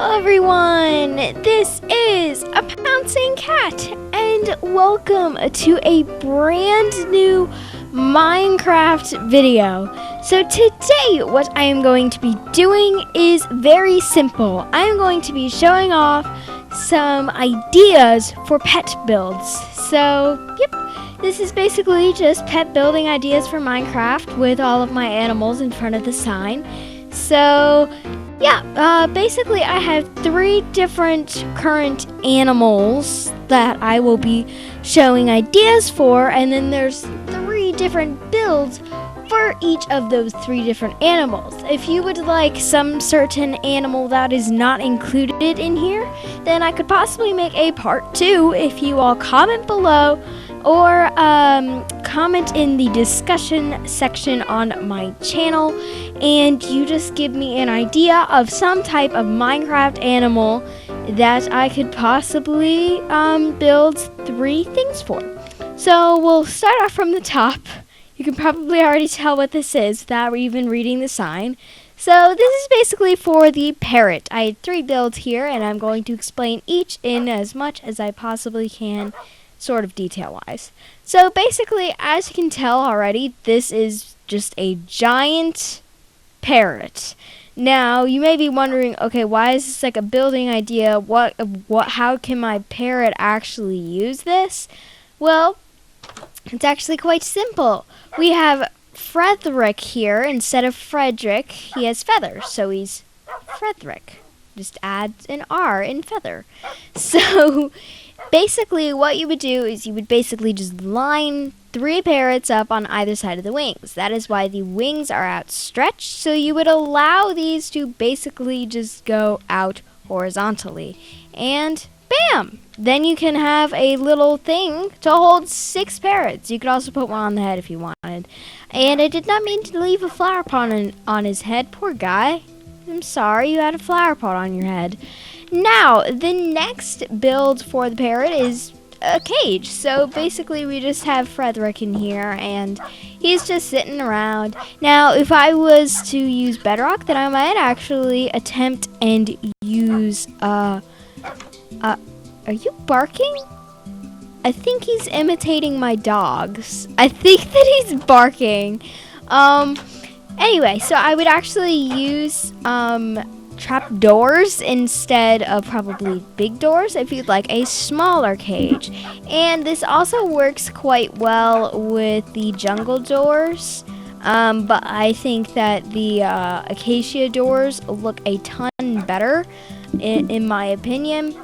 Hello everyone, this is a Pouncing Cat, and welcome to a brand new Minecraft video. So today what I am going to be doing is very simple. I am going to be showing off some ideas for pet builds. So, yep, this is basically just pet building ideas for Minecraft with all of my animals in front of the sign. So, yeah, basically I have 3 different current animals that I will be showing ideas for, and then there's 3 different builds for each of those 3 different animals. If you would like some certain animal that is not included in here, then I could possibly make a part 2 if you all comment below or comment in the discussion section on my channel, and you just give me an idea of some type of Minecraft animal that I could possibly build 3 things for. So we'll start off from the top. You can probably already tell what this is without even reading the sign. So this is basically for the parrot. I had 3 builds here, and I'm going to explain each in as much as I possibly can, sort of detail-wise. So basically, as you can tell already, this is just a giant parrot. Now, you may be wondering, okay, why is this like a building idea? How can my parrot actually use this? Well, it's actually quite simple. We have Frederick here. Instead of Frederick, he has feathers, so he's Frederick. Just add an R in feather. So basically, what you would do is you would basically just line 3 parrots up on either side of the wings. That is why the wings are outstretched, so you would allow these to basically just go out horizontally. And bam! Then you can have a little thing to hold 6 parrots. You could also put one on the head if you wanted. And I did not mean to leave a flower pot on his head. Poor guy. I'm sorry, you had a flower pot on your head. Now, the next build for the parrot is a cage. So basically we just have Frederick in here, and he's just sitting around. Now, if I was to use Bedrock, then I might actually attempt and use, are you barking? I think he's imitating my dogs. I think that he's barking. Anyway, so I would actually use, trap doors instead of probably big doors if you'd like a smaller cage. And this also works quite well with the jungle doors, but I think that the acacia doors look a ton better in my opinion.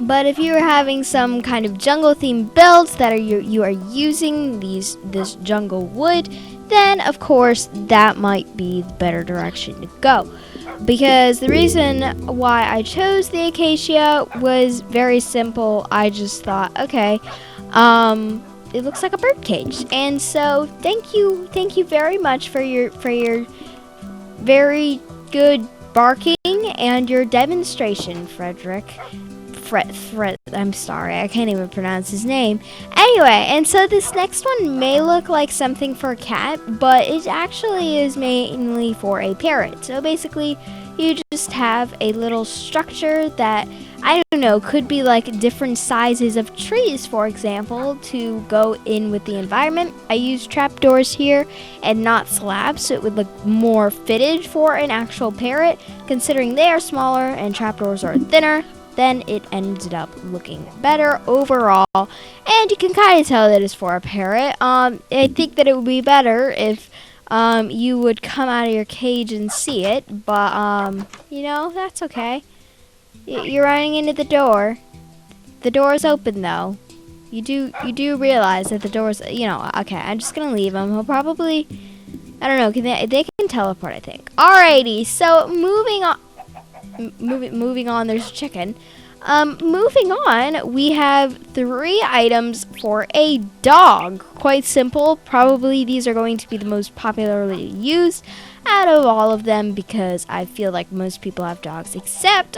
But if you're having some kind of jungle themed builds that you are using this jungle wood, then of course that might be the better direction to go. Because the reason why I chose the acacia was very simple. I just thought, okay, it looks like a bird cage, and so thank you very much for your very good barking and your demonstration, Frederick. I'm sorry, I can't even pronounce his name. Anyway, and so this next one may look like something for a cat, but it actually is mainly for a parrot. So basically, you just have a little structure that, I don't know, could be like different sizes of trees, for example, to go in with the environment. I use trapdoors here and not slabs, so it would look more fitted for an actual parrot. Considering they are smaller and trapdoors are thinner, then it ended up looking better overall. And you can kind of tell that it's for a parrot. I think that it would be better if you would come out of your cage and see it, but you know, that's okay. You're running into the door. The door is open though. You do realize that the door's, you know, okay, I'm just gonna leave him. He'll probably, I don't know, they can teleport, I think. Alrighty, so moving on, there's a chicken. Moving on, we have 3 items for a dog. Quite simple. Probably these are going to be the most popularly used out of all of them because I feel like most people have dogs, except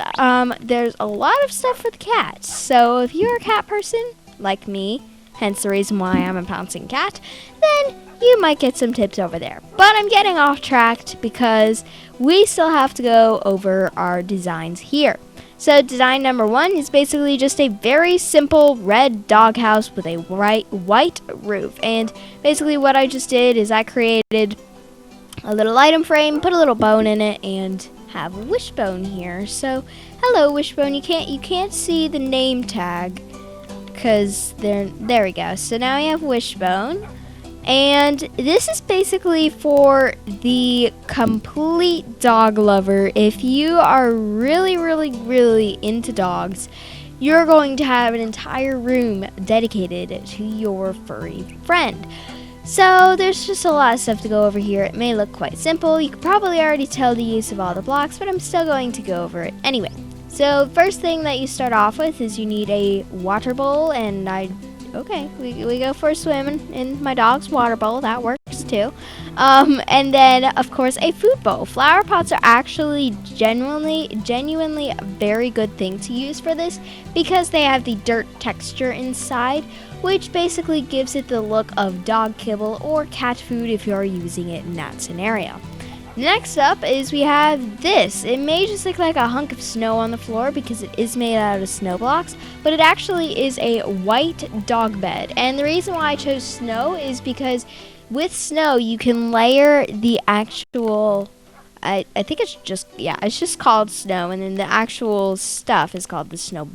there's a lot of stuff for the cats. So if you're a cat person like me, hence the reason why I'm a Pouncing Cat, then you might get some tips over there. But I'm getting off track because we still have to go over our designs here. So design number 1 is basically just a very simple red doghouse with a white roof. And basically what I just did is I created a little item frame, put a little bone in it, and have a wishbone here. So hello wishbone, you can't see the name tag because there we go. So now we have wishbone. And this is basically for the complete dog lover. If you are really, really, really into dogs, you're going to have an entire room dedicated to your furry friend. So there's just a lot of stuff to go over here. It may look quite simple. You could probably already tell the use of all the blocks, but I'm still going to go over it anyway. So first thing that you start off with is you need a water bowl, and we go for a swim in my dog's water bowl. That works too. And then, of course, a food bowl. Flower pots are actually genuinely a very good thing to use for this because they have the dirt texture inside, which basically gives it the look of dog kibble or cat food if you're using it in that scenario. Next up is we have this. It may just look like a hunk of snow on the floor because it is made out of snow blocks, but it actually is a white dog bed. And the reason why I chose snow is because with snow you can layer the actual, I think it's just called snow, and then the actual stuff is called the snow.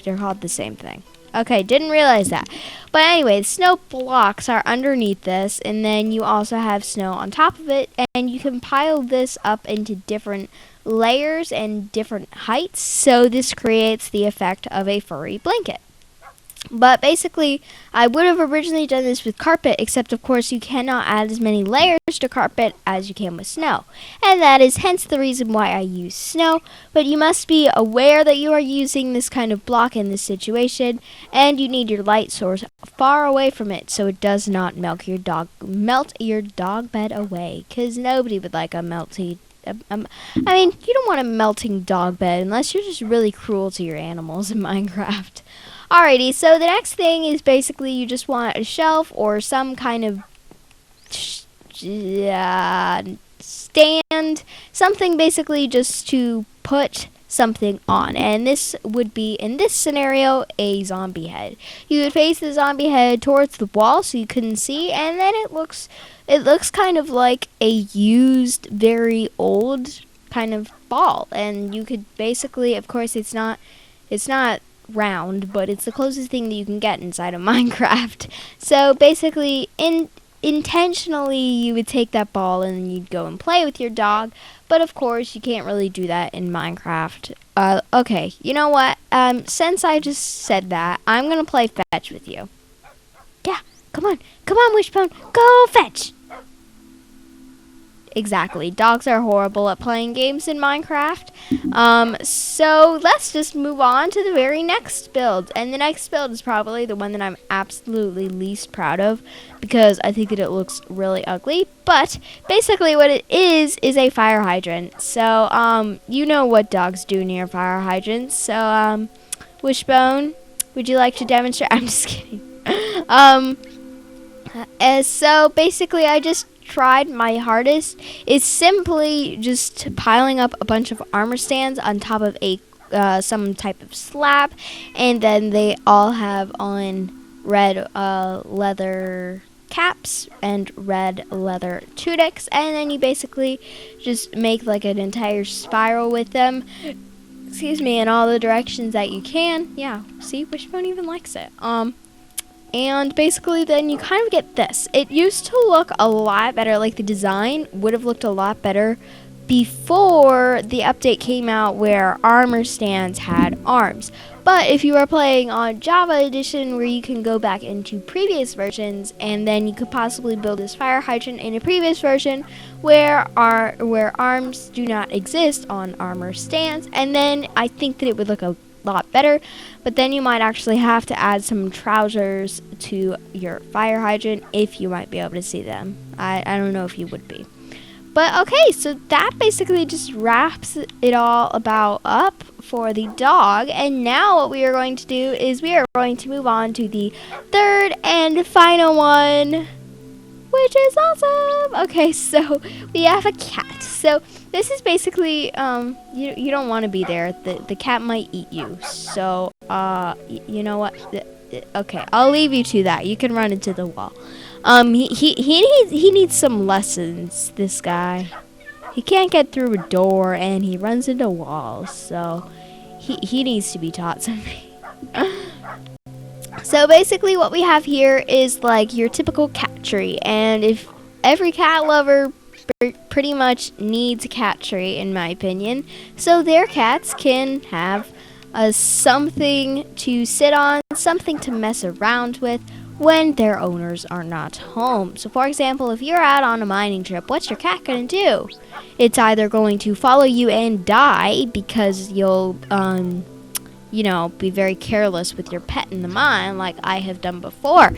They're called the same thing. Okay, didn't realize that. But anyway, the snow blocks are underneath this, and then you also have snow on top of it, and you can pile this up into different layers and different heights, so this creates the effect of a furry blanket. But basically, I would have originally done this with carpet, except of course you cannot add as many layers to carpet as you can with snow. And that is hence the reason why I use snow, but you must be aware that you are using this kind of block in this situation, and you need your light source far away from it so it does not melt your dog bed away, because nobody would like a melty you don't want a melting dog bed unless you're just really cruel to your animals in Minecraft. Alrighty, so the next thing is basically you just want a shelf or some kind of stand, something basically just to put something on. And this would be, in this scenario, a zombie head. You would face the zombie head towards the wall so you couldn't see, and then it looks kind of like a used, very old kind of ball. And you could basically, of course, it's not round, but it's the closest thing that you can get inside of Minecraft. So basically, intentionally you would take that ball and you'd go and play with your dog, but of course you can't really do that in Minecraft. Okay, you know what, since I just said that, I'm gonna play fetch with you. Yeah, come on Wishbone, go fetch. Exactly. Dogs are horrible at playing games in Minecraft. So let's just move on to the very next build. And the next build is probably the one that I'm absolutely least proud of because I think that it looks really ugly. But basically what it is a fire hydrant. So, you know what dogs do near fire hydrants. So, Wishbone, would you like to demonstrate? I'm just kidding. So basically I just tried my hardest. It's simply just piling up a bunch of armor stands on top of a some type of slab, and then they all have on red leather caps and red leather tunics, and then you basically just make like an entire spiral with them, in all the directions that you can. Yeah, see, Wishbone even likes it. And basically then you kind of get this. It used to look a lot better, like the design would have looked a lot better before the update came out where armor stands had arms. But if you are playing on Java Edition, where you can go back into previous versions, and then you could possibly build this fire hydrant in a previous version where arms do not exist on armor stands, and then I think that it would look a lot better. But then you might actually have to add some trousers to your fire hydrant if you might be able to see them. I don't know if you would be. But okay, so that basically just wraps it all about up for the dog. And now what we are going to do is we are going to move on to the third and final one, which is awesome. Okay, so we have a cat. So this is basically you don't want to be there. The cat might eat you. So you know what? Okay, I'll leave you to that. You can run into the wall. He needs some lessons. This guy, he can't get through a door and he runs into walls. So he needs to be taught something. So basically what we have here is like your typical cat tree, and if every cat lover pretty much needs a cat tree in my opinion, so their cats can have something to sit on, something to mess around with when their owners are not home. So for example, if you're out on a mining trip, what's your cat gonna do? It's either going to follow you and die because you'll be very careless with your pet in the mine like I have done before.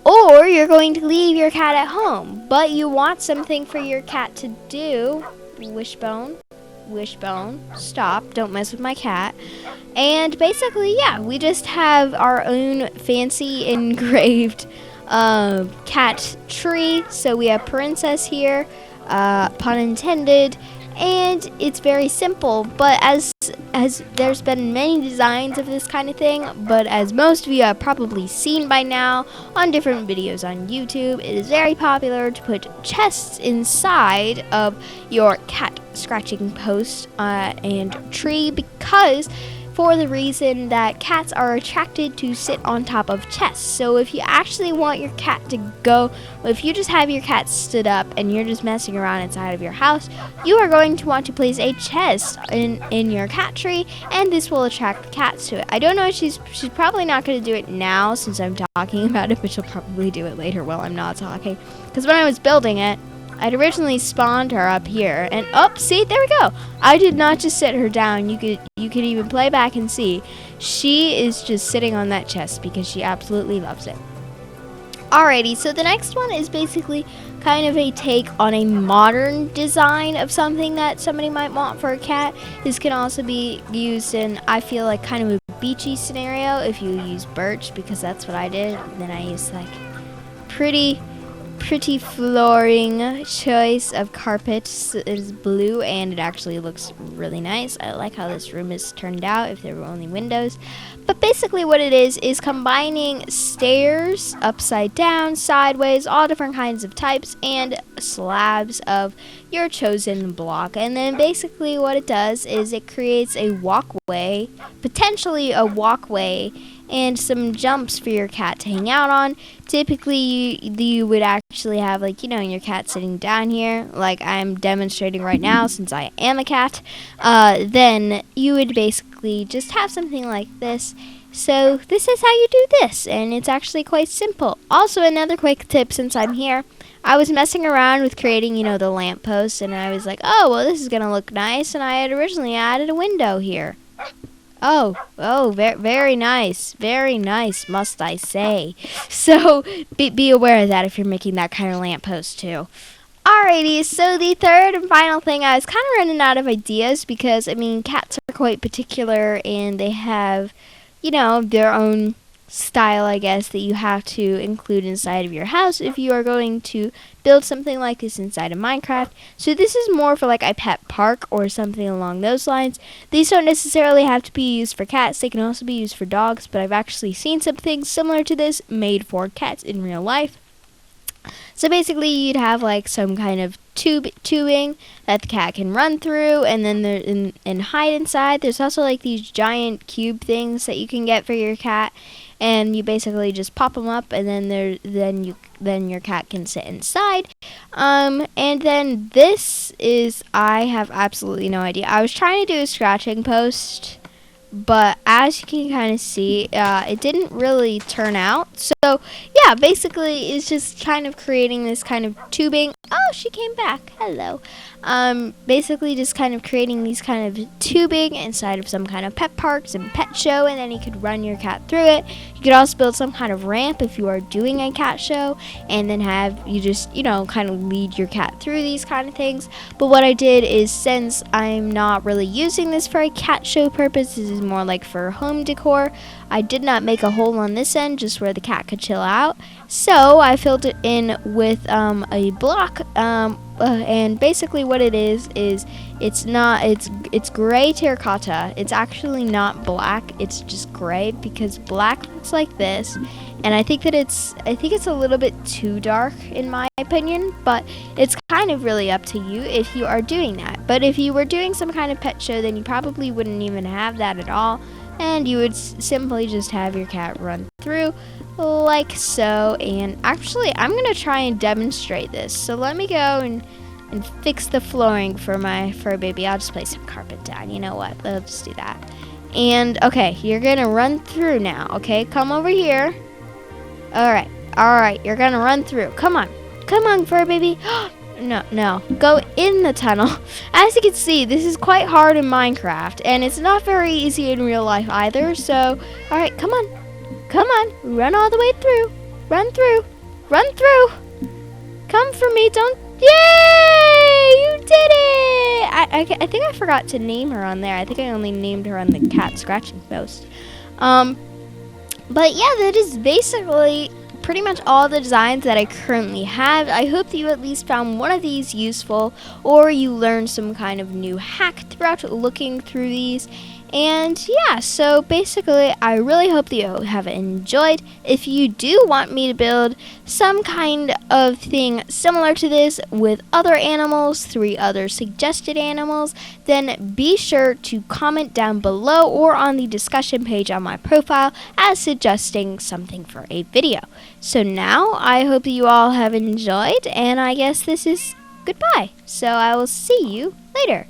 Or you're going to leave your cat at home, but you want something for your cat to do. Wishbone, stop, don't mess with my cat. And basically, yeah, we just have our own fancy engraved cat tree. So we have Princess here, pun intended. And it's very simple, but as there's been many designs of this kind of thing, but as most of you have probably seen by now on different videos on YouTube, it is very popular to put chests inside of your cat scratching post and tree, because for the reason that cats are attracted to sit on top of chests. So if you actually want your cat to go, if you just have your cat stood up and you're just messing around inside of your house, you are going to want to place a chest in your cat tree, and this will attract cats to it. I don't know, she's probably not going to do it now since I'm talking about it, but she'll probably do it later while I'm not talking. Because when I was building it, I'd originally spawned her up here, and see, there we go. I did not just sit her down. You could even play back and see. She is just sitting on that chest because she absolutely loves it. Alrighty, so the next one is basically kind of a take on a modern design of something that somebody might want for a cat. This can also be used in, I feel like, kind of a beachy scenario if you use birch, because that's what I did. Then I used like pretty flooring choice of carpet. It is blue and it actually looks really nice. I like how this room is turned out if there were only windows. But basically what it is combining stairs, upside down, sideways, all different kinds of types, and slabs of your chosen block. And then basically what it does is it creates a walkway, potentially a walkway, and some jumps for your cat to hang out on. Typically, you would actually have, like, your cat sitting down here, like I'm demonstrating right now since I am a cat. Then you would basically just have something like this. So this is how you do this, and it's actually quite simple. Also, another quick tip since I'm here. I was messing around with creating, the lamppost, and I was like, oh, well, this is going to look nice, and I had originally added a window here. Oh, very nice, must I say. So, be aware of that if you're making that kind of lamppost too. Alrighty, so the third and final thing, I was kind of running out of ideas because, cats are quite particular and they have, their own style, I guess, that you have to include inside of your house if you are going to build something like this inside of Minecraft. So this is more for like a pet park or something along those lines. These don't necessarily have to be used for cats. They can also be used for dogs, but I've actually seen something similar to this made for cats in real life. So basically you'd have like some kind of tubing that the cat can run through, and then and hide inside. There's also like these giant cube things that you can get for your cat, and you basically just pop them up, and then your cat can sit inside. And then this is, I have absolutely no idea. I was trying to do a scratching post but as you can kind of see, it didn't really turn out. So yeah, basically it's just kind of creating this kind of tubing. Oh, she came back. Hello. Basically just kind of creating these kind of tubing inside of some kind of pet parks and pet show, and then you could run your cat through it. You could also build some kind of ramp if you are doing a cat show, and then have you just, kind of lead your cat through these kind of things. But what I did is, since I'm not really using this for a cat show purpose, this is more like for home decor, I did not make a hole on this end just where the cat could chill out. So I filled it in with a block, and basically what it is it's gray terracotta. It's actually not black. It's just gray, because black looks like this, and I think it's a little bit too dark in my opinion. But it's kind of really up to you if you are doing that. But if you were doing some kind of pet show, then you probably wouldn't even have that at all, and you would simply just have your cat run through like so. And actually, I'm gonna try and demonstrate this. So let me go and fix the flooring for my fur baby. I'll just place some carpet down. You know what? Let's just do that. And okay, you're gonna run through now. Okay, come over here. All right. You're gonna run through. Come on, fur baby. No, go in the tunnel. As you can see, this is quite hard in Minecraft, and it's not very easy in real life either. So, all right, come on, run all the way through. Run through. Come for me, don't. Yay! You did it! I think I forgot to name her on there. I think I only named her on the cat scratching post. But yeah, that is basically pretty much all the designs that I currently have. I hope that you at least found one of these useful, or you learned some kind of new hack throughout looking through these. And yeah, so basically I really hope that you have enjoyed. If you do want me to build some kind of thing similar to this with other animals, 3 other suggested animals, then be sure to comment down below or on the discussion page on my profile as suggesting something for a video. So now I hope that you all have enjoyed, and I guess this is goodbye. So I will see you later.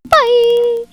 Bye!